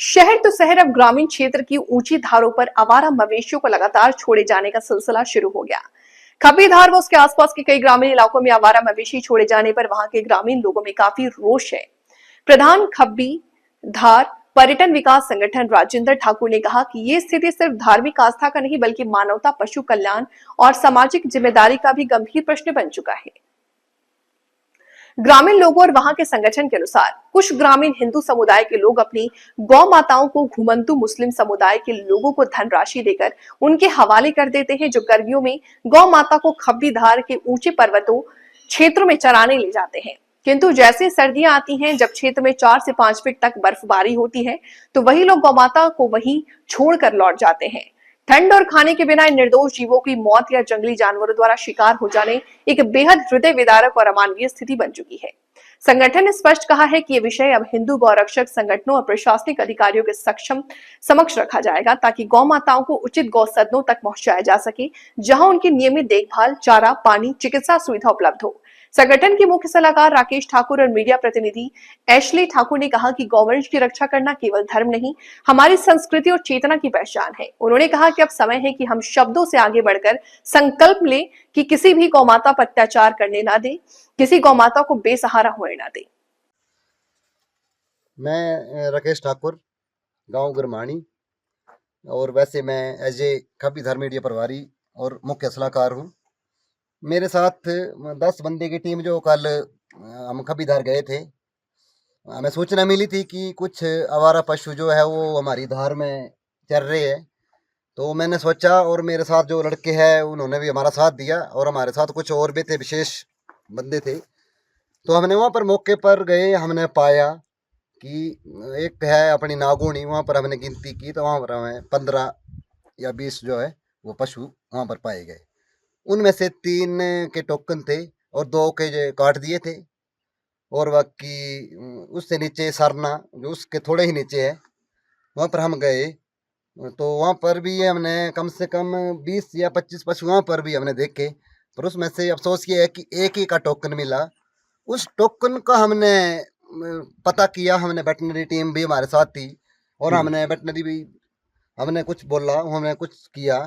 शहर तो शहर अब ग्रामीण क्षेत्र की ऊंची धारों पर आवारा मवेशियों को लगातार छोड़े जाने का सिलसिला शुरू हो गया। खब्बी धार व उसके आसपास के कई ग्रामीण इलाकों में आवारा मवेशी छोड़े जाने पर वहां के ग्रामीण लोगों में काफी रोष है। प्रधान खब्बी धार पर्यटन विकास संगठन राजेंद्र ठाकुर ने कहा कि ये स्थिति सिर्फ धार्मिक आस्था का नहीं बल्कि मानवता, पशु कल्याण और सामाजिक जिम्मेदारी का भी गंभीर प्रश्न बन चुका है। ग्रामीण लोगों और वहां के संगठन के अनुसार कुछ ग्रामीण हिंदू समुदाय के लोग अपनी गौ माताओं को घुमंतु मुस्लिम समुदाय के लोगों को धनराशि देकर उनके हवाले कर देते हैं, जो गर्मियों में गौ माता को खब्बी धार के ऊंचे पर्वतों क्षेत्रों में चराने ले जाते हैं। किंतु जैसे सर्दियां आती हैं, जब क्षेत्र में 4 से 5 फीट तक बर्फबारी होती है, तो वही लोग गौ माता को वहीं छोड़कर लौट जाते हैं। ठंड और खाने के बिना इन निर्दोष जीवों की मौत या जंगली जानवरों द्वारा शिकार हो जाने एक बेहद हृदय विदारक और अमानवीय स्थिति बन चुकी है। संगठन ने स्पष्ट कहा है कि ये विषय अब हिंदू गौरक्षक संगठनों और प्रशासनिक अधिकारियों के समक्ष रखा जाएगा, ताकि गौ माताओं को उचित गौ सदनों तक पहुंचाया जा सके, जहां उनकी नियमित देखभाल, चारा, पानी, चिकित्सा सुविधा उपलब्ध हो। संगठन के मुख्य सलाहकार राकेश ठाकुर और मीडिया प्रतिनिधि एशली ठाकुर ने कहा कि गौवंश की रक्षा करना केवल धर्म नहीं, हमारी संस्कृति और चेतना की पहचान है। उन्होंने कहा कि अब समय है कि हम शब्दों से आगे बढ़कर संकल्प लें कि किसी भी गौमाता पर अत्याचार करने ना दें, किसी गौमाता को बेसहारा होने ना दें। मैं राकेश ठाकुर, गांव गुरमाणी, और वैसे मैं एज ए खब्बी धार मीडिया प्रभारी और मुख्य सलाहकार हूँ। मेरे साथ 10 बंदे की टीम जो कल हम खब्बी धार गए थे, हमें सूचना मिली थी कि कुछ आवारा पशु जो है वो हमारी धार में चर रहे हैं। तो मैंने सोचा, और मेरे साथ जो लड़के हैं उन्होंने भी हमारा साथ दिया, और हमारे साथ कुछ और भी थे, विशेष बंदे थे। तो हमने वहाँ पर मौके पर गए, हमने पाया कि एक है अपनी नागोनी, वहाँ पर हमने गिनती की तो वहाँ पर हमें 15 या 20 जो है वो पशु वहाँ पर पाए गए। उनमें से 3 के टोकन थे और 2 के जो काट दिए थे, और बाकी उससे नीचे सरना जो उसके थोड़े ही नीचे है, वहाँ पर हम गए। तो वहाँ पर भी हमने कम से कम 20 या 25 पशु वहाँ पर भी हमने देखे, पर उसमें से अफसोस ये है कि एक ही का टोकन मिला। उस टोकन का हमने पता किया, हमने वेटनरी टीम भी हमारे साथ थी, और हमने वेटनरी भी हमने कुछ बोला, हमने कुछ किया।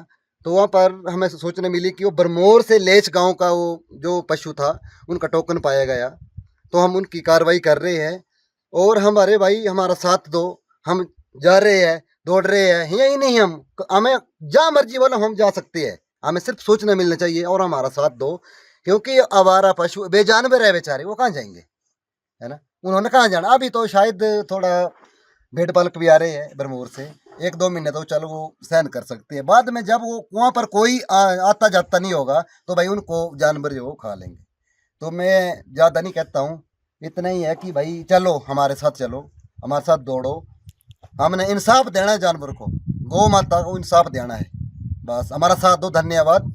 तो वहाँ पर हमें सूचना मिली कि वो बरमोर से लेच गांव का वो जो पशु था उनका टोकन पाया गया। तो हम उनकी कार्रवाई कर रहे हैं, और हमारे भाई हमारा साथ दो, हम जा रहे हैं, दौड़ रहे हैं, यही नहीं हमें जहाँ मर्जी बोलो हम जा सकते हैं, हमें सिर्फ सूचना मिलना चाहिए और हमारा साथ दो। क्योंकि आवारा पशु बेजानवर है बेचारे, वो कहाँ जाएंगे, है ना, उन्होंने कहाँ जाना। अभी तो शायद थोड़ा भेड़ पालक भी आ रहे हैं बरमोर से, 1-2 महीने तो चलो वो सहन कर सकते हैं। बाद में जब वो वहाँ पर कोई आता जाता नहीं होगा तो भाई उनको जानवर जो खा लेंगे। तो मैं ज़्यादा नहीं कहता हूँ, इतना ही है कि भाई चलो हमारे साथ, चलो हमारे साथ दौड़ो। हमने इंसाफ देना है जानवर को, गौ माता को इंसाफ देना है, बस हमारा साथ दो। धन्यवाद।